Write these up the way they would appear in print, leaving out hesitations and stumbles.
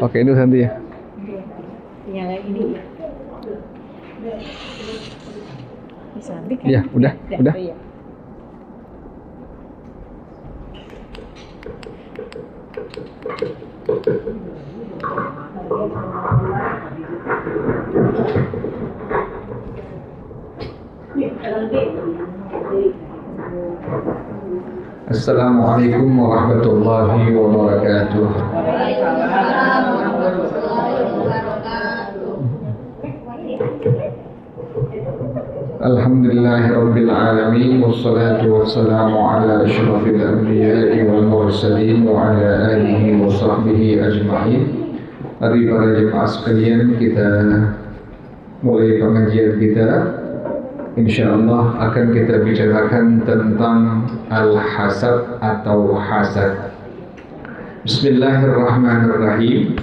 Oke, itu nanti ya. Nyalain ini. Bisa habis kan? Iya, udah. Iya. Assalamualaikum warahmatullahi wabarakatuh. Alhamdulillahirabbil alamin wassalatu wassalamu ala asyrafil anbiya'i wal mursalin wa ala alihi wa sahbihi ajma'in. Mari para jemaah sekalian, kita mulai pengajian kita. Insyaallah akan kita bicarakan tentang al-hasad atau hasad. Bismillahirrahmanirrahim.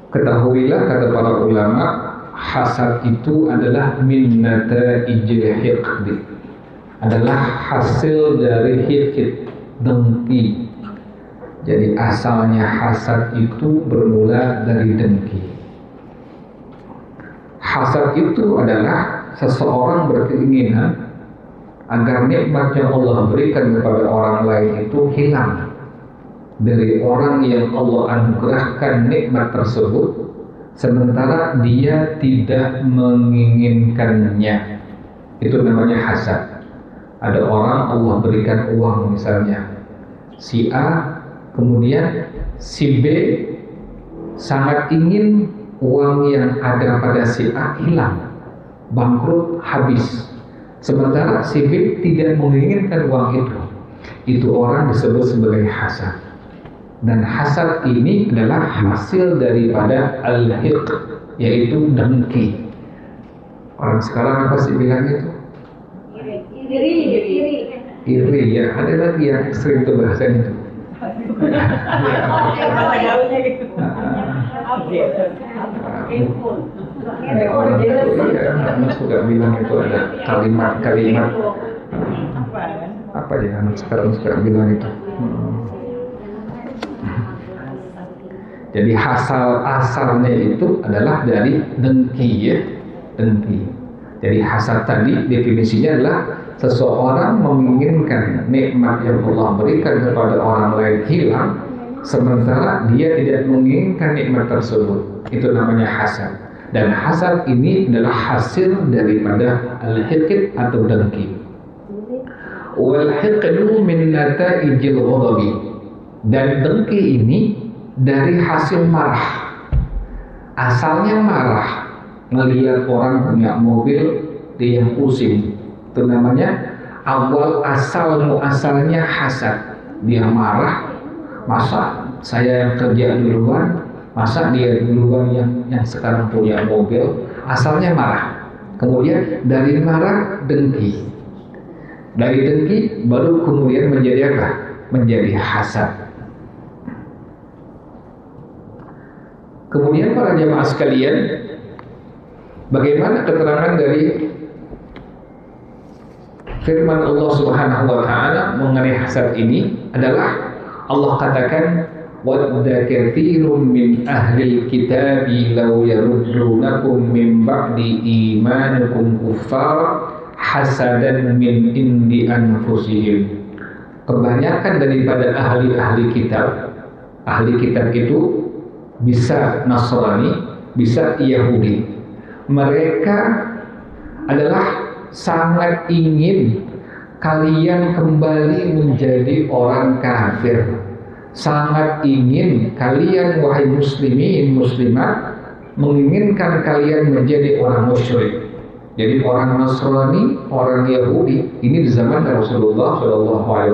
Ketahuilah, kata para ulama, hasad itu adalah min nata'ijil hiqdi, adalah hasil dari hiqd, dengki. Jadi asalnya hasad itu bermula dari dengki. Hasad itu adalah seseorang berkeinginan agar nikmat yang Allah berikan kepada orang lain itu hilang dari orang yang Allah anugerahkan nikmat tersebut, sementara dia tidak menginginkannya. Itu namanya hasad. Ada orang Allah berikan uang misalnya, si A, kemudian si B sangat ingin uang yang ada pada si A hilang, bangkrut, habis. Sementara si B tidak menginginkan uang itu. Itu orang disebut sebagai hasad. Dan hasad ini adalah hasil daripada al-hiqd, yaitu dengki. Orang sekarang apa sih bilang itu? Iri ya. Ada lagi yang sering itu bahasa itu. Ada orang itu ya, suka bilang itu ada kalimat-kalimat apa ya, anak sekarang suka bilang itu. Jadi asalnya itu adalah dari dengki ya, dengki. Jadi hasad tadi definisinya adalah seseorang menginginkan nikmat yang Allah berikan kepada orang lain hilang, sementara dia tidak menginginkan nikmat tersebut. Itu namanya hasad. Dan hasad ini adalah hasil daripada al-hiqd atau dengki. Wal hiqdu min nata'ijil ghadabi. Dan dengki ini dari hasil marah. Asalnya marah, melihat orang punya mobil dia yang pusing. Itu namanya asalnya hasad. Dia marah, masa saya yang kerja duluan, masa dia duluan yang sekarang punya mobil. Asalnya marah. Kemudian dari marah dengki. Dari dengki baru kemudian menjadi apa? Menjadi hasad. Kemudian para jemaah sekalian, bagaimana keterangan dari firman Allah Subhanahu wa taala mengenai hasad ini adalah Allah katakan wadda katsirun min ahlil kitabi law yaruddunakum min ba'di imanikum kuffar hasadan min indi anfusihim. Kebanyakan daripada ahli kitab itu bisa Nasrani, bisa Yahudi. Mereka adalah sangat ingin kalian kembali menjadi orang kafir. Sangat ingin kalian, wahai muslimin, muslimat, menginginkan kalian menjadi orang musyrik. Jadi orang Nasrani, orang Yahudi, ini di zaman Rasulullah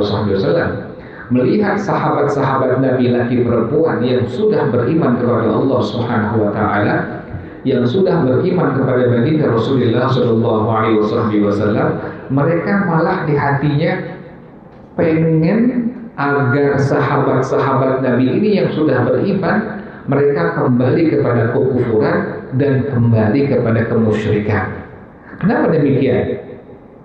SAW. Melihat sahabat-sahabat Nabi laki perempuan yang sudah beriman kepada Allah Subhanahu wa taala, yang sudah beriman kepada baginda Rasulullah sallallahu alaihi wasallam, mereka malah di hatinya pengen agar sahabat-sahabat Nabi ini yang sudah beriman, mereka kembali kepada kekufuran dan kembali kepada kemusyrikan. Kenapa demikian?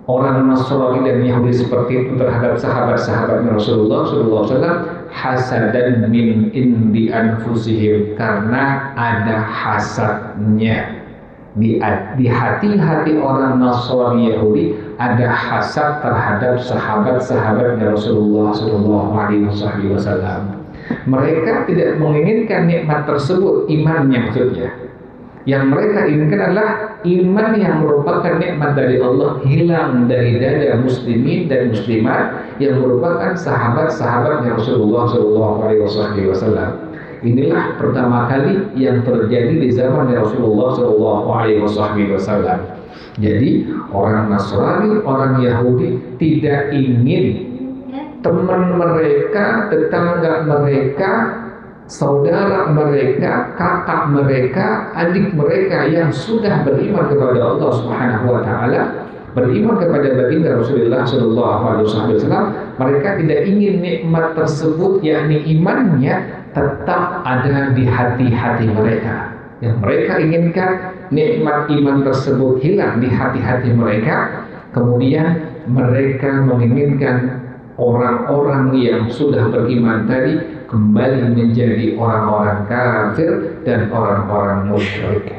Orang Nasrani dan Yahudi seperti itu terhadap sahabat-sahabat Rasulullah SAW, hasadan min indi anfusihim, karena ada hasadnya di hati-hati orang Nasrani Yahudi, ada hasad terhadap sahabat-sahabat Rasulullah SAW. Mereka tidak menginginkan nikmat tersebut, imannya maksudnya. Yang mereka inginkan adalah iman yang merupakan nikmat dari Allah hilang dari dada muslimin dan muslimat yang merupakan sahabat-sahabat Rasulullah SAW. Inilah pertama kali yang terjadi di zaman Rasulullah SAW. Jadi orang Nasrani, orang Yahudi tidak ingin teman mereka, tetangga mereka, saudara mereka, kakak mereka, adik mereka yang sudah beriman kepada Allah Subhanahu wa taala, beriman kepada baginda Rasulullah SAW, mereka tidak ingin nikmat tersebut, yakni imannya, tetap ada di hati-hati mereka. Yang mereka inginkan nikmat iman tersebut hilang di hati-hati mereka. Kemudian mereka menginginkan orang-orang yang sudah beriman tadi kembali menjadi orang-orang kafir dan orang-orang musyrik.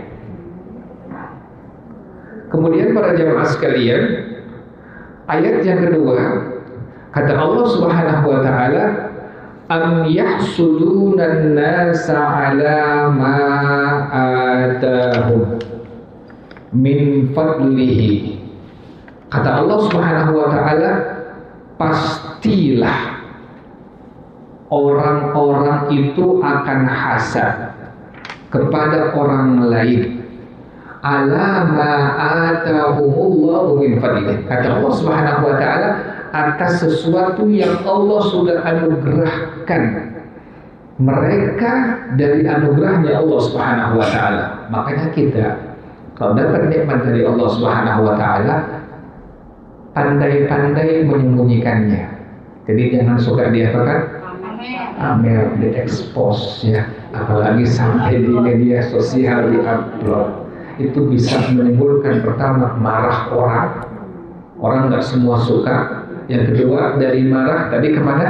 Kemudian para jamaah sekalian, ayat yang kedua, kata Allah Subhanahu wa taala, am yahsudunan nasa ala ma atahum min fadlihi. Kata Allah Subhanahu wa taala, pastilah orang-orang itu akan hasad kepada orang lain ala ma atahumullahu min fadlih. Kata Allah Subhanahu wa taala, atas sesuatu yang Allah sudah anugerahkan mereka dari anugerahnya Allah Subhanahu wa taala. Makanya kita kalau dapat nikmat dari Allah Subhanahu wa taala, pandai-pandai menyembunyikannya. Jadi jangan suka diapakan? Amer, diekspos ya, apalagi sampai di media sosial diupload. Itu bisa menimbulkan pertama marah orang nggak semua suka. Yang kedua dari marah tadi kemana?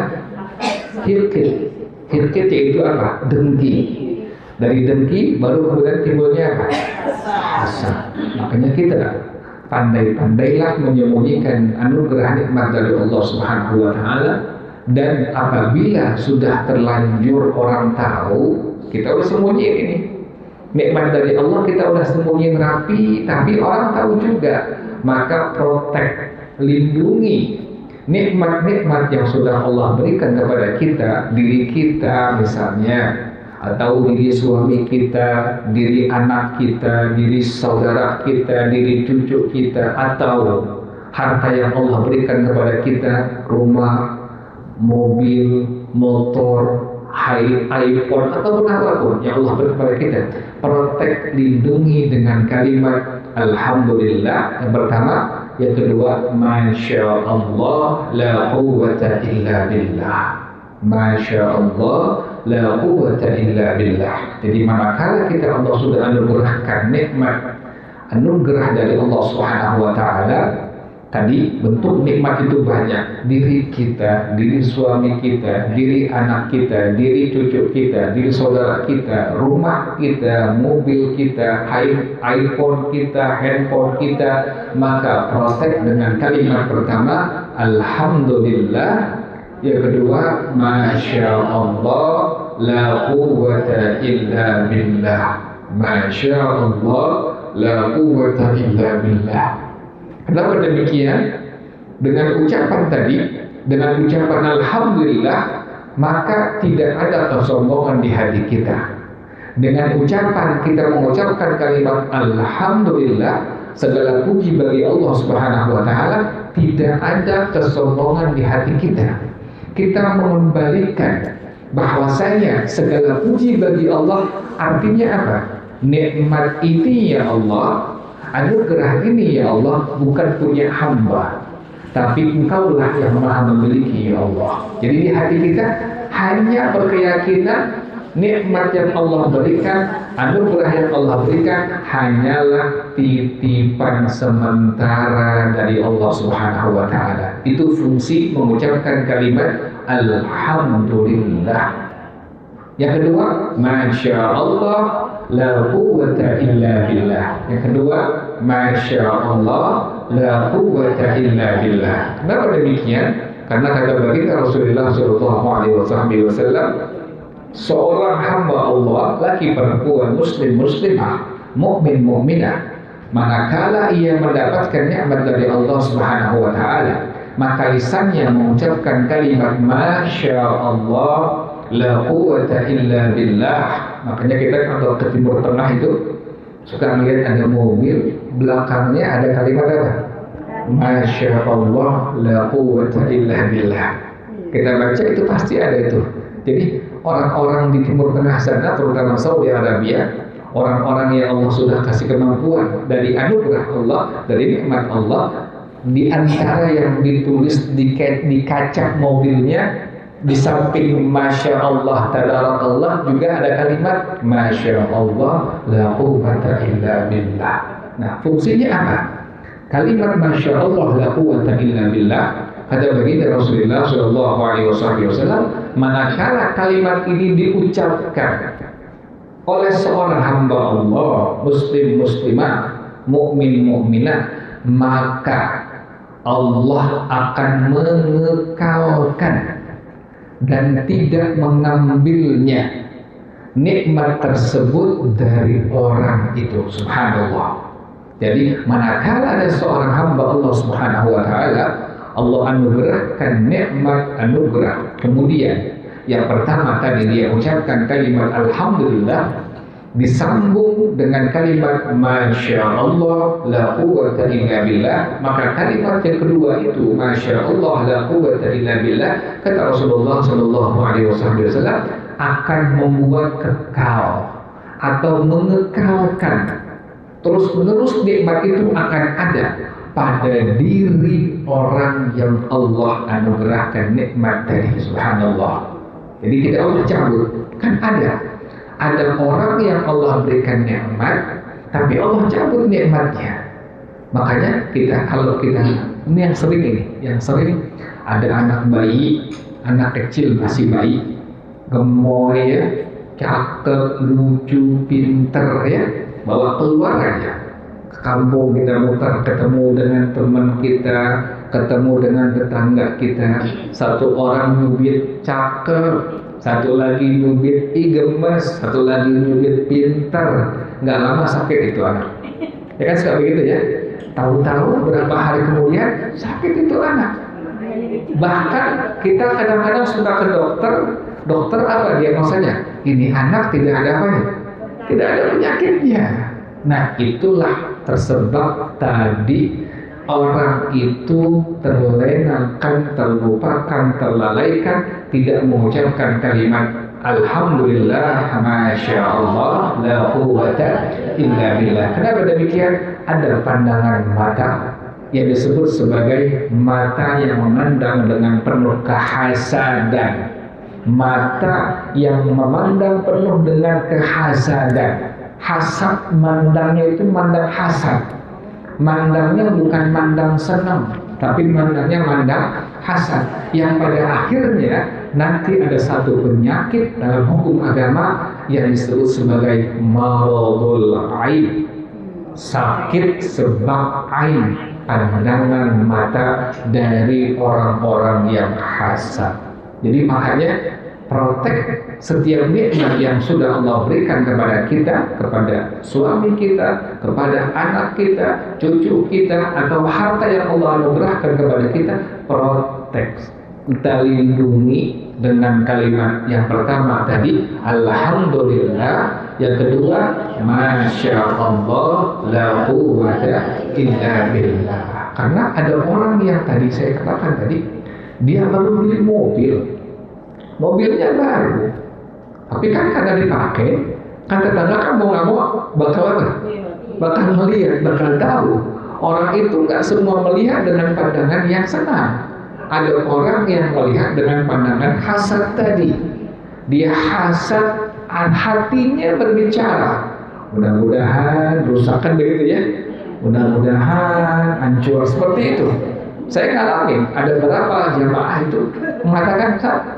Hilkit yaitu apa? Dengki. Dari dengki baru kemudian timbulnya apa? Hasad. Makanya kita pandai-pandailah menyembunyikan anugerah nikmat dari Allah Subhanahu wa taala, dan apabila sudah terlanjur orang tahu, kita udah sembunyiin ini. Nikmat dari Allah kita udah sembunyiin rapi, tapi orang tahu juga. Maka protect, lindungi nikmat-nikmat yang sudah Allah berikan kepada kita, diri kita misalnya, atau diri suami kita, diri anak kita, diri saudara kita, diri cucu kita, atau harta yang Allah berikan kepada kita, rumah, mobil, motor, iPhone, ataupun apapun yang Allah berikan kepada kita. Protect, lindungi dengan kalimat Alhamdulillah yang pertama. Yang kedua, Masya Allah la quwwata illa billah. Masya Allah la quwwata illa billah. Jadi manakala kita Allah sudah anugerahkan nikmat, anugerah dari Allah Subhanahu wa taala, tadi bentuk nikmat itu banyak. Diri kita, diri suami kita, diri anak kita, diri cucu kita, diri saudara kita, rumah kita, mobil kita, iPhone kita, handphone kita. Maka protect dengan kalimat pertama Alhamdulillah. Yang kedua, Masya Allah la quwwata illa billah. Masya Allah la quwwata illa billah. Kenapa demikian? Dengan ucapan tadi, dengan ucapan Alhamdulillah, maka tidak ada kesombongan di hati kita. Dengan ucapan kita mengucapkan kalimat Alhamdulillah, segala puji bagi Allah Subhanahu wa taala, tidak ada kesombongan di hati kita. Kita mengembalikan bahwasanya segala puji bagi Allah, artinya apa? Nikmat ini ya Allah, anugerah ini ya Allah bukan punya hamba, tapi Engkaulah yang maha memiliki ya Allah. Jadi di hati kita hanya berkeyakinan nikmat yang Allah berikan, anugerah yang Allah berikan hanyalah titipan sementara dari Allah Subhanahu wa taala. Itu fungsi mengucapkan kalimat alhamdulillah. Yang kedua, Masya Allah la quwwata illa billah. Yang kedua, Masya Allah la quwwata illa billah. Kenapa demikian? Karena kata baginda Rasulullah Shallallahu Alaihi Wasallam, seorang hamba Allah, laki perempuan, muslim muslimah, mukmin mukminah, manakala ia mendapatkan nikmat dari Allah Subhanahu wa taala, maka lisannya mengucapkan kalimat Masya Allah la quwwata illa billah. Makanya kita kalau ke Timur Tengah itu suka melihat ada mobil, belakangnya ada kalimat apa? Masya Allah la quwwata illa billah. Kita baca itu pasti ada itu. Jadi orang-orang di Timur Tengah sana, terutama Saudi Arabia, orang-orang yang Allah sudah kasih kemampuan dari anugerah Allah, dari nikmat Allah, di antara yang ditulis di kaca mobilnya, di samping Masya Allah Tabarakallah juga ada kalimat Masya Allah la quwwata illa billah. Nah, fungsinya apa? Kalimat Masya Allah la quwwata illa billah, kata baginda Rasulullah Shallallahu Alaihi Wasallam, manakala kalimat ini diucapkan oleh seorang hamba Allah, muslim muslimah, mukmin mukminah, maka Allah akan mengekalkan dan tidak mengambilnya nikmat tersebut dari orang itu. Subhanallah. Jadi manakala ada seorang hamba Allah Subhanahu wa taala, Allah anugerahkan nikmat anugerah, kemudian yang pertama tadi dia ucapkan kalimat alhamdulillah, disambung dengan kalimat Masya Allah la quwwata illa billah, maka kalimat yang kedua itu Masya Allah la quwwata illa billah, kata Rasulullah Shallallahu Alaihi Wasallam, akan membuat kekal atau mengekalkan terus menerus nikmat itu akan ada pada diri orang yang Allah anugerahkan nikmat tadi. Subhanallah. Jadi tidak Allah cabut, kan ada orang yang Allah berikan nikmat, tapi Allah cabut nikmatnya. Makanya kalau kita ini yang sering ada anak bayi, anak kecil masih bayi, gemoy ya, cakep, lucu, pinter ya, bawa keluar aja ke kampung, kita muter, ketemu dengan teman kita, ketemu dengan tetangga kita, satu orang nyubit cakep, satu lagi nyubit gemes, satu lagi nyubit pintar, nggak lama sakit itu anak. Ya kan suka begitu ya. Tahu-tahu berapa hari kemudian sakit itu anak. Bahkan kita kadang-kadang suka ke dokter apa diagnosanya? Ini anak tidak ada apanya, tidak ada penyakitnya. Nah, itulah tersebab tadi orang itu terlenakan, terlupakan, terlalaikan, tidak mengucapkan kalimat alhamdulillah Masya Allah la quwwata illa billah. Kenapa demikian? Ada pandangan mata yang disebut sebagai mata yang memandang dengan penuh kehasadan, mata yang memandang penuh dengan kehasadan. Hasad, mandangnya itu mandang hasad. Mandangnya bukan mandang senang, tapi mandangnya mandang hasad, yang pada akhirnya nanti ada satu penyakit dalam hukum agama yang disebut sebagai maradul ain, sakit sebab ain, pandangan mata dari orang-orang yang hasad. Jadi makanya protek setiap nikmat yang sudah Allah berikan kepada kita, kepada suami kita, kepada anak kita, cucu kita, atau harta yang Allah anugerahkan kepada kita, protek, kita lindungi dengan kalimat yang pertama tadi alhamdulillah, yang kedua Masya Allah la quwwata illa billah. Karena ada orang yang tadi saya katakan tadi, dia baru beli mobilnya baru, tapi kan karena dipakai, kan tetangga kan mau nggak mau bakal apa? Bakal melihat, bakal tahu. Orang itu nggak semua melihat dengan pandangan yang senang. Ada orang yang melihat dengan pandangan hasad tadi. Dia hasad, hatinya berbicara. Mudah-mudahan rusak, kan begitu ya. Mudah-mudahan hancur, seperti itu. Saya ngalamin, ada beberapa jamaah itu mengatakan,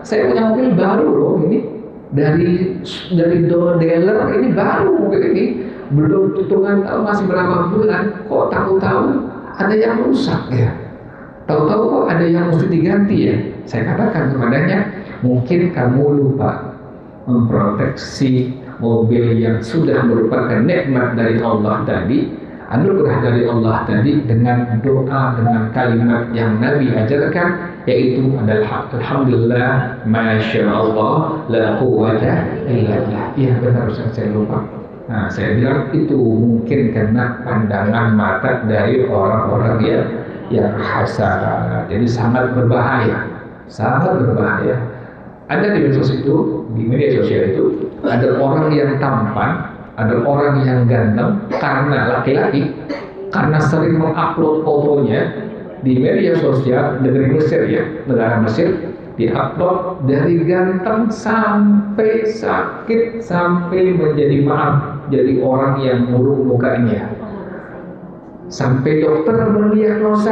saya punya mobil baru loh ini, dari dealer ini baru mobil ini, belum hitungan tahu masih berapa bulan, kok tahu-tahu ada yang rusak ya, tahu-tahu kok ada yang mesti diganti ya. Saya katakan kepadanya, mungkin kamu lupa memproteksi mobil yang sudah merupakan nikmat dari Allah tadi, anugerah dari Allah tadi, dengan doa, dengan kalimat yang Nabi ajarkan, yaitu adalah alhamdulillah, masya Allah, la quwwata illa billah. Iya benar, saya lupa. Nah, saya bilang itu mungkin karena pandangan mata dari orang-orang yang hasad. Jadi sangat berbahaya, sangat berbahaya. Ada di media sosial itu ada orang yang tampan, ada orang yang ganteng, karena laki-laki, karena sering mengupload fotonya di media sosial negeri Mesir ya, negara Mesir, diupload dari ganteng sampai sakit, sampai menjadi jadi orang yang murung mukanya, sampai dokter mendiagnosa